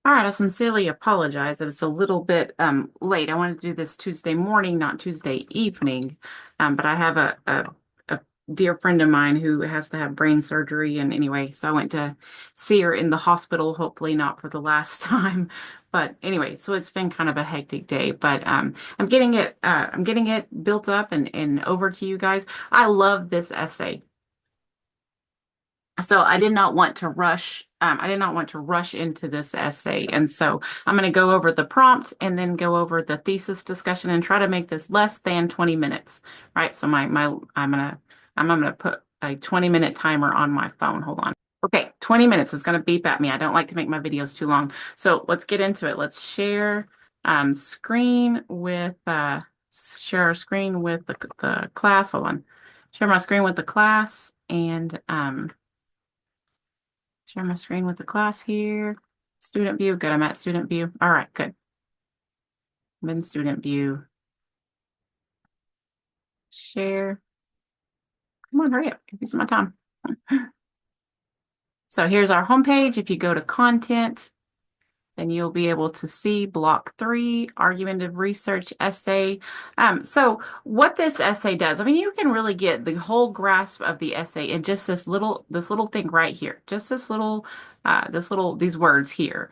All right, I sincerely apologize that it's a little bit late. I wanted to do this Tuesday morning, not Tuesday evening. But I have a dear friend of mine who has to have brain surgery. And anyway, so I went to see her in the hospital, hopefully not for the last time. But anyway, so it's been kind of a hectic day. But I'm getting it built up and over to you guys. I love this essay. So I did not want to rush. I did not want to rush into this essay. And so I'm going to go over the prompt and then go over the thesis discussion and try to make this less than 20 minutes. Right. So I'm gonna put a 20-minute timer on my phone. Hold on. Okay, 20 minutes. It's going to beep at me. I don't like to make my videos too long. So let's get into it. Let's share screen with share our screen with the class. Hold on. Share my screen with the class and share my screen with the class here. Student view. Good. I'm at student view. All right, good. I'm in student view. Share. Come on, hurry up. Give me some more time. So here's our homepage. If you go to content, then you'll be able to see block 3, argumentative research essay. So what this essay does, I mean, you can really get the whole grasp of the essay in just this little thing right here, just these words here.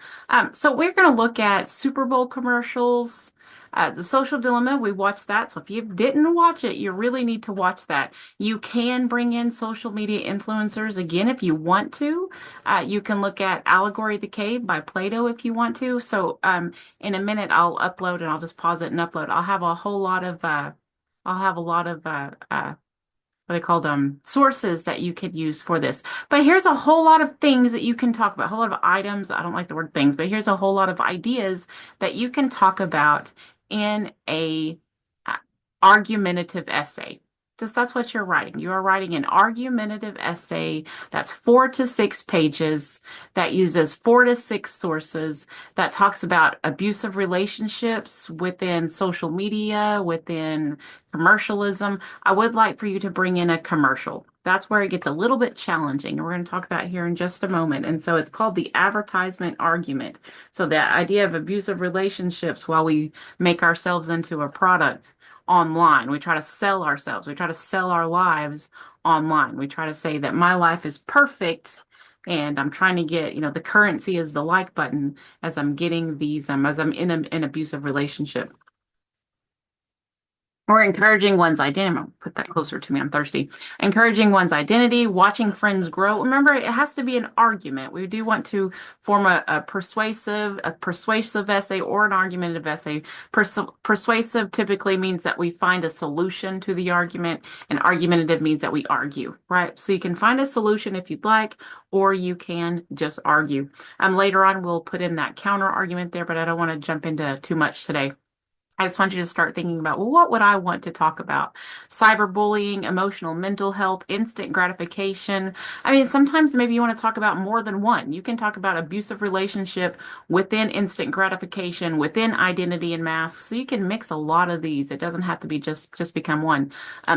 So we're going to look at Super Bowl commercials. The Social Dilemma, we watched that. So if you didn't watch it, you really need to watch that. You can bring in social media influencers again if you want to. You can look at Allegory of the Cave by Plato if you want to. So in a minute, I'll upload and I'll just pause it and upload. I'll have a lot of what I call them sources that you could use for this. But here's a whole lot of things that you can talk about, a whole lot of items. I don't like the word things, but here's a whole lot of ideas that you can talk about in a uh, argumentative essay. Just that's what you're writing. You are writing an argumentative essay that's 4 to 6 pages, that uses 4 to 6 sources, that talks about abusive relationships within social media, within commercialism. I would like for you to bring in a commercial. That's where it gets a little bit challenging. And we're going to talk about here in just a moment. And so it's called the advertisement argument. So the idea of abusive relationships while we make ourselves into a product online. We try to sell ourselves. We try to sell our lives online. We try to say that my life is perfect and I'm trying to get, the currency is the like button as I'm getting as I'm in an abusive relationship. Or encouraging one's identity. I'm gonna put that closer to me. I'm thirsty. Encouraging one's identity, watching friends grow. Remember, it has to be an argument. We do want to form a persuasive essay or an argumentative essay. Persuasive typically means that we find a solution to the argument, and argumentative means that we argue, right? So you can find a solution if you'd like, or you can just argue. Later on, we'll put in that counter argument there, but I don't want to jump into too much today. I just want you to start thinking about, well, what would I want to talk about? Cyberbullying, emotional mental health, instant gratification. I mean, sometimes maybe you want to talk about more than one. You can talk about abusive relationship within instant gratification, within identity and masks. So you can mix a lot of these. It doesn't have to be just become one.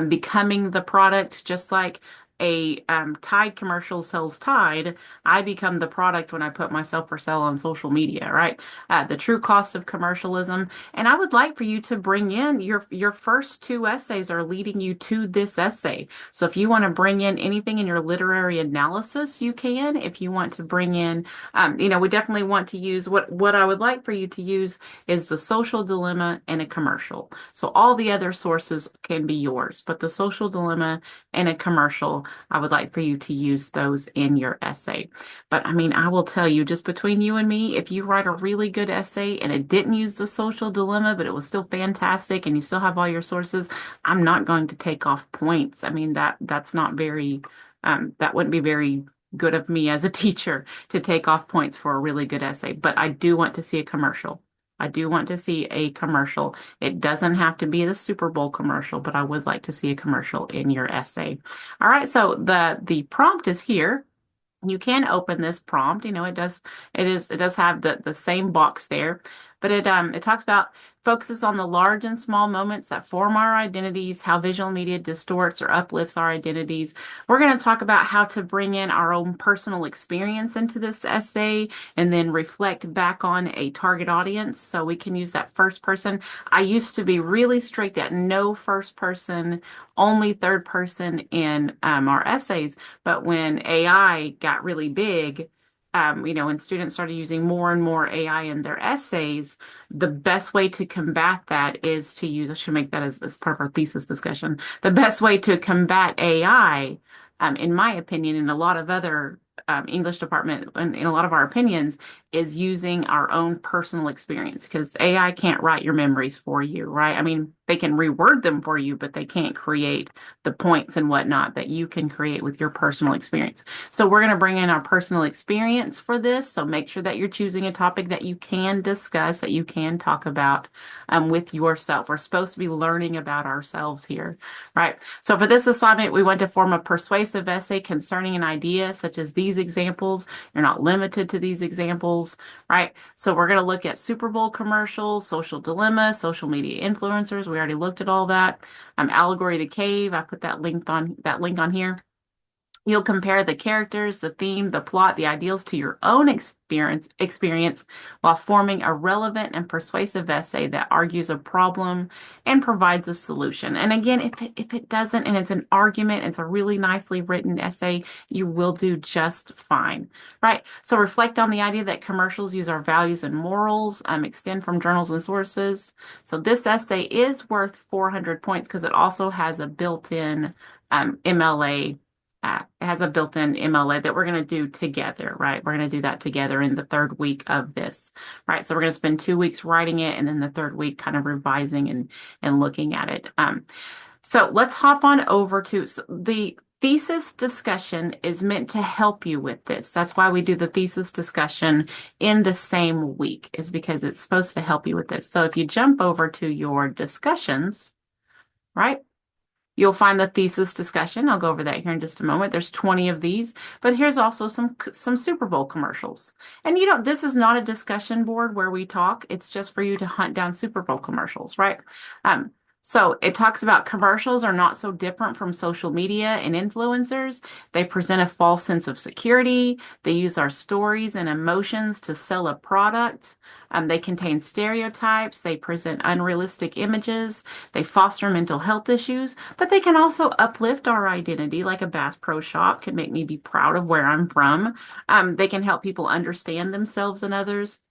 Becoming the product, just like a Tide commercial sells Tide, I become the product when I put myself for sale on social media, right? The true cost of commercialism. And I would like for you to bring in your first 2 essays are leading you to this essay. So if you want to bring in anything in your literary analysis, you can. If you want to bring in, we definitely want to use what I would like for you to use is the social dilemma and a commercial. So all the other sources can be yours, but the social dilemma and a commercial, I would like for you to use those in your essay. But I mean, I will tell you, just between you and me, if you write a really good essay and it didn't use the social dilemma, but it was still fantastic and you still have all your sources, I'm not going to take off points. I mean, that's not very, that wouldn't be very good of me as a teacher to take off points for a really good essay. But I do want to see a commercial. I do want to see a commercial. It doesn't have to be the Super Bowl commercial, but I would like to see a commercial in your essay. All right, so the prompt is here. You can open this prompt. It does have the same box there, but it talks about focuses on the large and small moments that form our identities, how visual media distorts or uplifts our identities. We're going to talk about how to bring in our own personal experience into this essay and then reflect back on a target audience. So we can use that first person. I used to be really strict at no first person, only third person in our essays. But when AI got really big, when students started using more and more AI in their essays, the best way to combat that is to use, I should make that as part of our thesis discussion. The best way to combat AI, in my opinion, and a lot of other English department, and in a lot of our opinions, is using our own personal experience because AI can't write your memories for you, right? I mean, they can reword them for you, but they can't create the points and whatnot that you can create with your personal experience. So we're going to bring in our personal experience for this. So make sure that you're choosing a topic that you can discuss, that you can talk about with yourself. We're supposed to be learning about ourselves here, right? So for this assignment, we want to form a persuasive essay concerning an idea such as these examples. You're not limited to these examples, right? So we're going to look at Super Bowl commercials, social dilemma, social media influencers. We already looked at all that. Allegory the Cave. I put that link on here. You'll compare the characters, the theme, the plot, the ideals to your own experience while forming a relevant and persuasive essay that argues a problem and provides a solution. And again, if it doesn't, and it's an argument, it's a really nicely written essay, you will do just fine, right? So reflect on the idea that commercials use our values and morals, extend from journals and sources. So this essay is worth 400 points because it also has a built-in MLA. It has a built-in MLA that we're going to do together, right? We're going to do that together in the third week of this, right? So we're going to spend 2 weeks writing it and then the third week kind of revising and looking at it. So let's hop on over to the thesis discussion is meant to help you with this. That's why we do the thesis discussion in the same week, is because it's supposed to help you with this. So if you jump over to your discussions, right? You'll find the thesis discussion. I'll go over that here in just a moment. There's 20 of these, but here's also some Super Bowl commercials. And this is not a discussion board where we talk. It's just for you to hunt down Super Bowl commercials, right? So it talks about commercials are not so different from social media and influencers. They present a false sense of security. They use our stories and emotions to sell a product. They contain stereotypes. They present unrealistic images. They foster mental health issues, but they can also uplift our identity, like a Bass Pro Shop can make me be proud of where I'm from. They can help people understand themselves and others.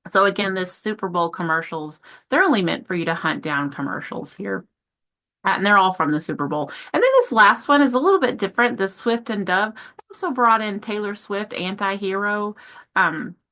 So again, this Super Bowl commercials, they're only meant for you to hunt down commercials here. And they're all from the Super Bowl. And then this last one is a little bit different. The Swift and Dove. I also brought in Taylor Swift, Anti-Hero,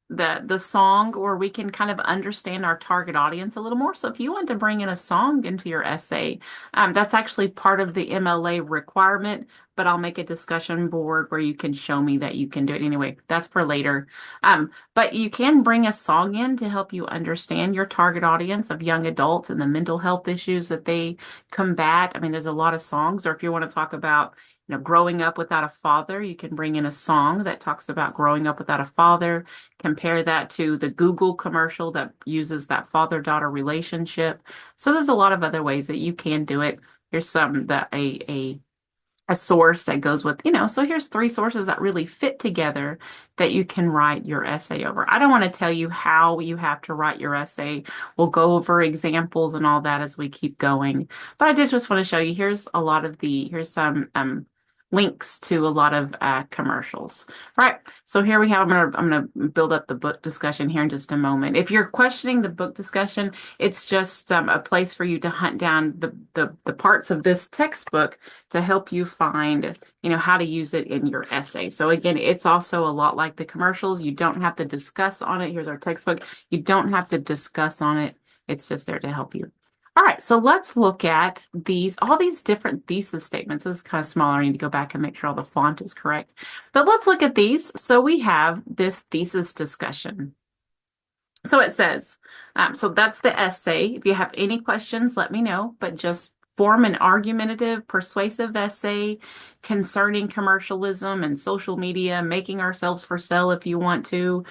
the song, where we can kind of understand our target audience a little more. So if you want to bring in a song into your essay, that's actually part of the MLA requirement, but I'll make a discussion board where you can show me that you can do it anyway. That's for later. But you can bring a song in to help you understand your target audience of young adults and the mental health issues that they combat. I mean, there's a lot of songs, or if you want to talk about, growing up without a father, you can bring in a song that talks about growing up without a father. Compare that to the Google commercial that uses that father-daughter relationship. So there's a lot of other ways that you can do it. Here's a source that goes with, so here's 3 sources that really fit together that you can write your essay over. I don't want to tell you how you have to write your essay. We'll go over examples and all that as we keep going. But I did just want to show you, here's some links to a lot of commercials. Right. So here we have, I'm gonna build up the book discussion here in just a moment. If you're questioning the book discussion, it's just a place for you to hunt down the parts of this textbook to help you find, how to use it in your essay. So again, it's also a lot like the commercials. You don't have to discuss on it. Here's our textbook. You don't have to discuss on it. It's just there to help you. All right, so let's look at all these different thesis statements. This is kind of smaller. I need to go back and make sure all the font is correct. But let's look at these. So we have this thesis discussion. So it says, so that's the essay. If you have any questions, let me know, but just form an argumentative, persuasive essay concerning commercialism and social media, making ourselves for sale if you want to.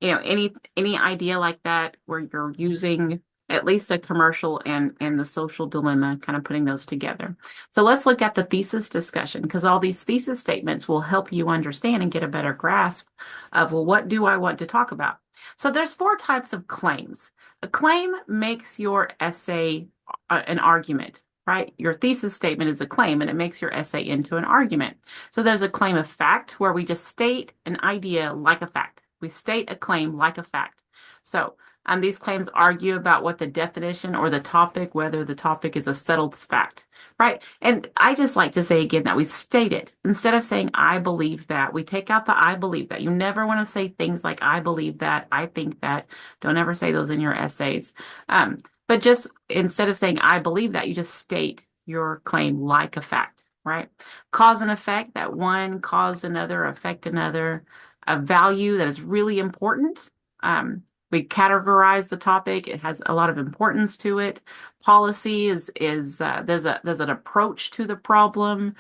any idea like that where you're using at least a commercial and the social dilemma, kind of putting those together. So let's look at the thesis discussion, because all these thesis statements will help you understand and get a better grasp of, well, what do I want to talk about? So there's four types of claims. A claim makes your essay an argument, right? Your thesis statement is a claim and it makes your essay into an argument. So there's a claim of fact where we just state an idea like a fact. We state a claim like a fact. So these claims argue about what the definition or the topic, whether the topic is a settled fact, right? And I just like to say again that we state it. Instead of saying, I believe that, we take out the I believe that. You never want to say things like, I believe that, I think that. Don't ever say those in your essays. But just instead of saying, I believe that, you just state your claim like a fact, right? Cause and effect, that one cause another, affect another. A value that is really important. We categorize the topic. It has a lot of importance to it. Policy is there's an approach to the problem.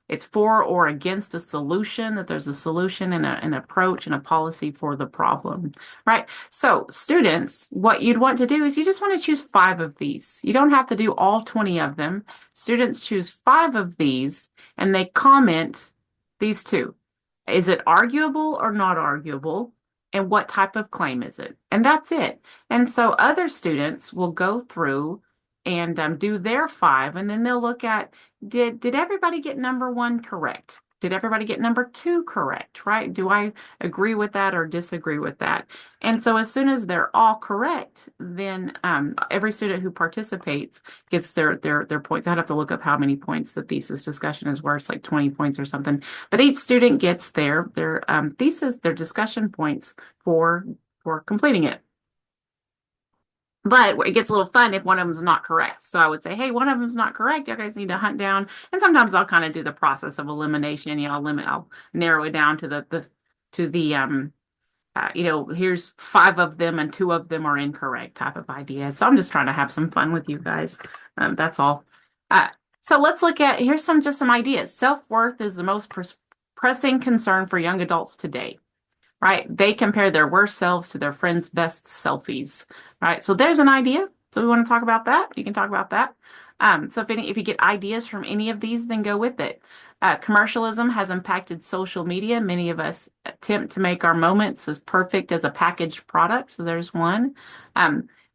It's for or against a solution, that there's a solution and an approach and a policy for the problem, right? So students, what you'd want to do is you just want to choose 5 of these. You don't have to do all 20 of them. Students choose 5 of these and they comment these 2. Is it arguable or not arguable? And what type of claim is it? And that's it. And so other students will go through and do their 5, and then they'll look at, did everybody get number 1 correct? Did everybody get number 2 correct, right? Do I agree with that or disagree with that? And so as soon as they're all correct, then every student who participates gets their points. I'd have to look up how many points the thesis discussion is worth, like 20 points or something. But each student gets their thesis, their discussion points for completing it. But it gets a little fun if one of them is not correct. So I would say, hey, one of them is not correct. You guys need to hunt down. And sometimes I'll kind of do the process of elimination. I'll narrow it down to here's 5 of them and 2 of them are incorrect type of idea. So I'm just trying to have some fun with you guys. That's all. So let's look at, here's some ideas. Self-worth is the most pressing concern for young adults today. Right? They compare their worst selves to their friends' best selfies. Right? So there's an idea. So we want to talk about that. You can talk about that. So if you get ideas from any of these, then go with it. Commercialism has impacted social media. Many of us attempt to make our moments as perfect as a packaged product. So there's one.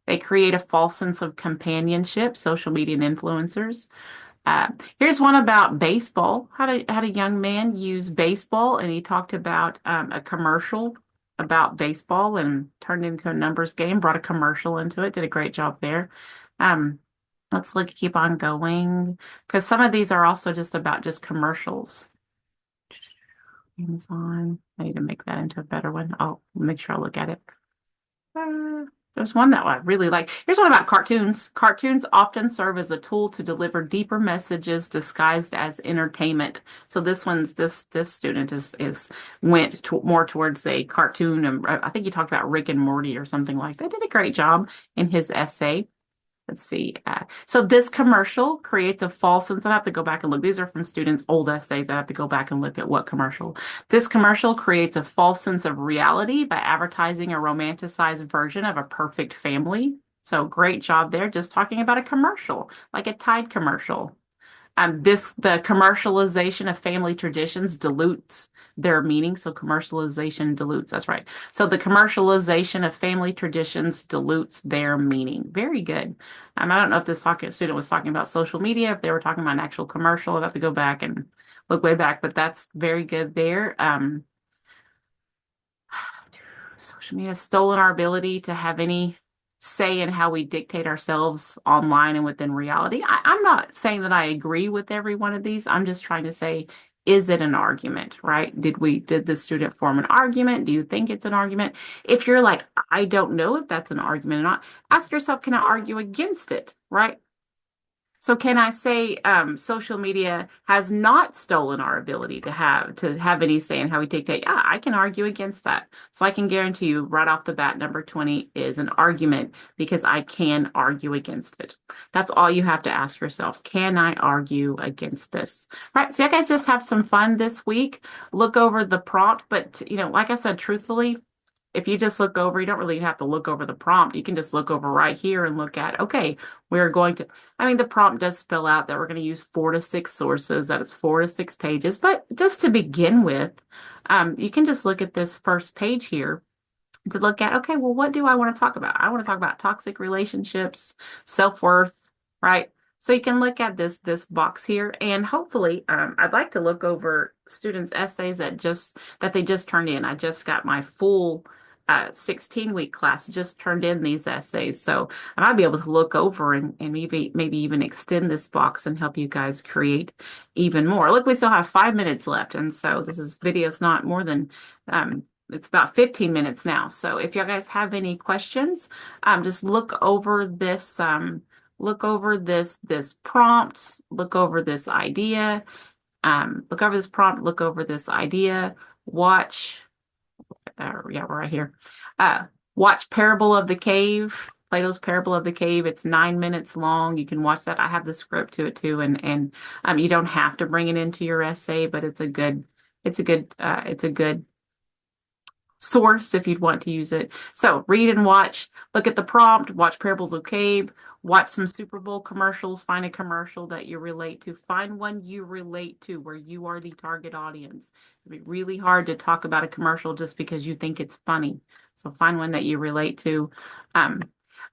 They create a false sense of companionship, social media and influencers. Here's one about baseball. How did a young man use baseball, and he talked about a commercial about baseball and turned it into a numbers game, brought a commercial into it, did a great job there. Let's keep on going, because some of these are also just about just commercials. Amazon. I need to make that into a better one. I'll make sure I look at it. There's one that I really like. Here's one about cartoons. Cartoons often serve as a tool to deliver deeper messages disguised as entertainment. So this student went more towards a cartoon, and I think he talked about Rick and Morty or something like that. Did a great job in his essay. Let's see. So this commercial creates a false sense. I have to go back and look. These are from students' old essays. I have to go back and look at what commercial. This commercial creates a false sense of reality by advertising a romanticized version of a perfect family. So great job there. Just talking about a commercial, like a Tide commercial. The commercialization of family traditions dilutes their meaning. So commercialization dilutes, that's right. So the commercialization of family traditions dilutes their meaning. Very good. I don't know if this student was talking about social media, if they were talking about an actual commercial. I'd have to go back and look way back, but that's very good there. Social media has stolen our ability to have any say in how we dictate ourselves online and within reality. I'm not saying that I agree with every one of these. I'm just trying to say, is it an argument, right? Did the student form an argument? Do you think it's an argument? If you're like, I don't know if that's an argument or not, ask yourself, can I argue against it, right? So can I say social media has not stolen our ability to have any say in how we dictate? Yeah, I can argue against that. So I can guarantee you right off the bat, number 20 is an argument because I can argue against it. That's all you have to ask yourself. Can I argue against this? All right. So you guys just have some fun this week. Look over the prompt, but like I said, truthfully, if you just look over, you don't really have to look over the prompt. You can just look over right here and look at, okay, we're going to, I mean, the prompt does spell out that we're going to use 4 to 6 sources, that it's 4 to 6 pages. But just to begin with, you can just look at this first page here to look at, okay, well, what do I want to talk about? I want to talk about toxic relationships, self-worth, right? So you can look at this box here, and hopefully, I'd like to look over students' essays that they just turned in. I just got my full 16-week class just turned in these essays, so I might be able to look over and maybe even extend this box and help you guys create even more. Look, we still have 5 minutes left, and so this is video's not more than it's about 15 minutes now. So if you guys have any questions, just look over this prompt, look over this idea, look over this prompt, look over this idea, watch, yeah, we're right here. Watch Parable of the Cave, Plato's Parable of the Cave. It's 9 minutes long. You can watch that. I have the script to it too, and you don't have to bring it into your essay, but it's a good source if you'd want to use it. So read and watch, look at the prompt, watch Parables of Cave, watch some Super Bowl commercials, find a commercial that you relate to, find one you relate to where you are the target audience. It'd be really hard to talk about a commercial just because you think it's funny. So find one that you relate to.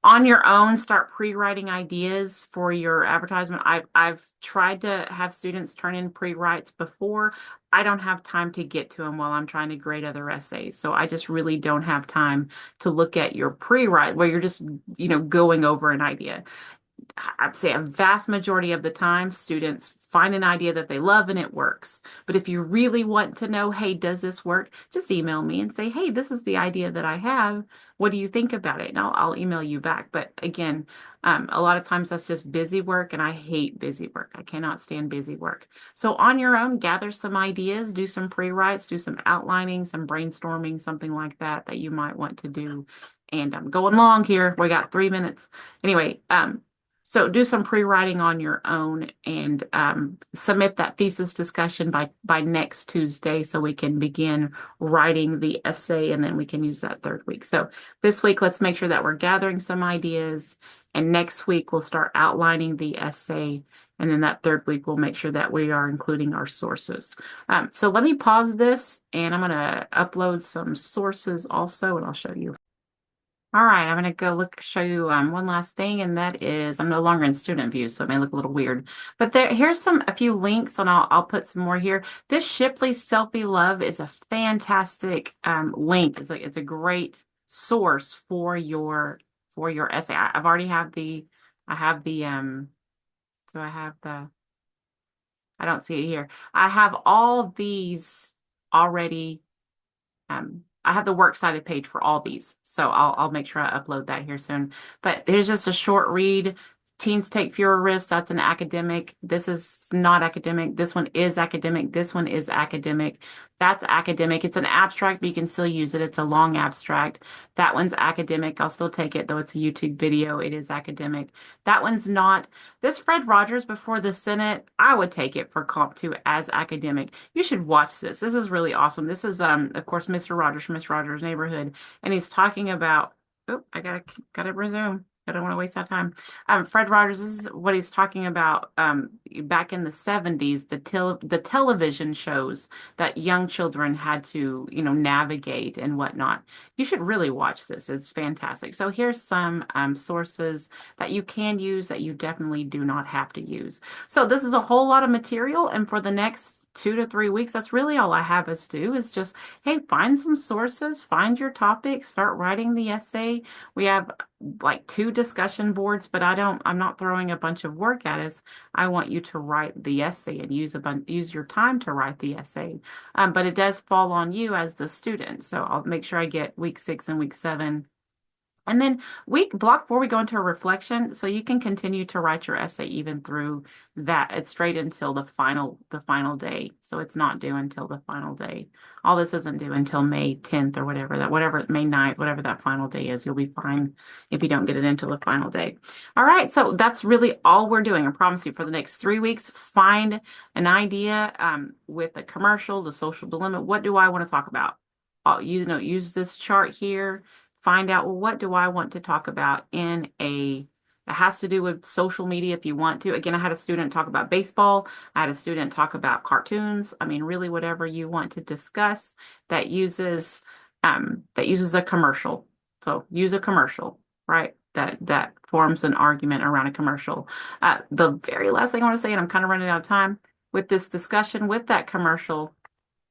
On your own, start pre-writing ideas for your advertisement. I've tried to have students turn in pre-writes before. I don't have time to get to them while I'm trying to grade other essays. So I just really don't have time to look at your pre-write where you're just, going over an idea. I'd say a vast majority of the time, students find an idea that they love and it works. But if you really want to know, hey, does this work? Just email me and say, hey, this is the idea that I have. What do you think about it? And I'll email you back. But again, a lot of times that's just busy work, and I hate busy work. I cannot stand busy work. So on your own, gather some ideas, do some pre-writes, do some outlining, some brainstorming, something like that you might want to do. And I'm going long here. We got 3 minutes. Anyway, so do some pre-writing on your own and submit that thesis discussion by next Tuesday so we can begin writing the essay, and then we can use that third week. So this week, let's make sure that we're gathering some ideas, and next week we'll start outlining the essay, and then that third week we'll make sure that we are including our sources. So let me pause this, and I'm going to upload some sources also, and I'll show you. All right, I'm going to go show you one last thing, and that is I'm no longer in student view, so it may look a little weird. But here's a few links, and I'll put some more here. This Shipley Selfie Love is a fantastic link. It's a great source for your essay. I've already I don't see it here. I have all these already. I have the works cited page for all these, so I'll make sure I upload that here soon. But here's just a short read. Teens Take Fewer Risks. That's an academic. This is not academic. This one is academic. This one is academic. That's academic. It's an abstract, but you can still use it. It's a long abstract. That one's academic. I'll still take it, though it's a YouTube video. It is academic. That one's not. This Fred Rogers Before the Senate, I would take it for Comp 2 as academic. You should watch this. This is really awesome. This is, of course, Mr. Rogers from Mr. Rogers' Neighborhood, and he's talking about, oh, I gotta resume. I don't want to waste that time. Fred Rogers, this is what he's talking about back in the 70s, the television shows that young children had to, navigate and whatnot. You should really watch this. It's fantastic. So here's some sources that you can use that you definitely do not have to use. So this is a whole lot of material, and for the next 2 to 3 weeks, that's really all I have us do is just, hey, find some sources, find your topic, start writing the essay. We have like 2 discussion boards, but I'm not throwing a bunch of work at us. I want you to write the essay and use your time to write the essay. But it does fall on you as the student. So I'll make sure I get week 6 and week 7. And then block 4, we go into a reflection. So you can continue to write your essay even through that. It's straight until the final day. So it's not due until the final day. All this isn't due until May 10th or whatever May 9th, whatever that final day is. You'll be fine if you don't get it until the final day. All right. So that's really all we're doing. I promise you, for the next 3 weeks, find an idea with a commercial, the social dilemma. What do I want to talk about? use this chart here, find out, well, what do I want to talk about it has to do with social media if you want to. Again, I had a student talk about baseball. I had a student talk about cartoons. I mean, really whatever you want to discuss that uses a commercial. So use a commercial, right? That forms an argument around a commercial. The very last thing I want to say, and I'm kind of running out of time with this discussion with that commercial,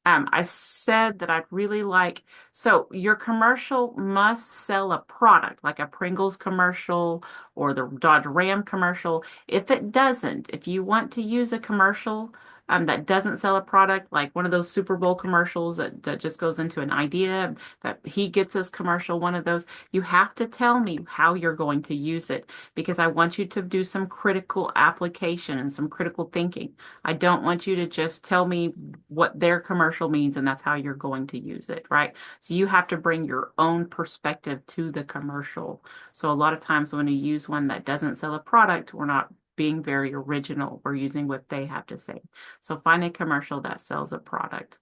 I said that I'd really like, so your commercial must sell a product, like a Pringles commercial or the Dodge Ram commercial. If it doesn't, if you want to use a commercial that doesn't sell a product, like one of those Super Bowl commercials that just goes into an idea, that he gets his commercial, one of those, you have to tell me how you're going to use it because I want you to do some critical application and some critical thinking. I don't want you to just tell me what their commercial means and that's how you're going to use it, right? So you have to bring your own perspective to the commercial. So a lot of times when you use one that doesn't sell a product, we're not being very original. We're using what they have to say. So find a commercial that sells a product.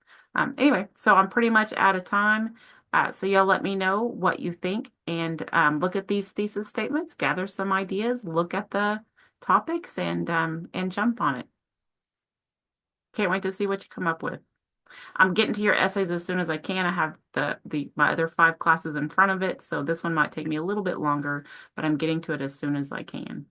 Anyway, so I'm pretty much out of time. So y'all let me know what you think and look at these thesis statements, gather some ideas, look at the topics and jump on it. Can't wait to see what you come up with. I'm getting to your essays as soon as I can. I have my other 5 classes in front of it, so this one might take me a little bit longer, but I'm getting to it as soon as I can.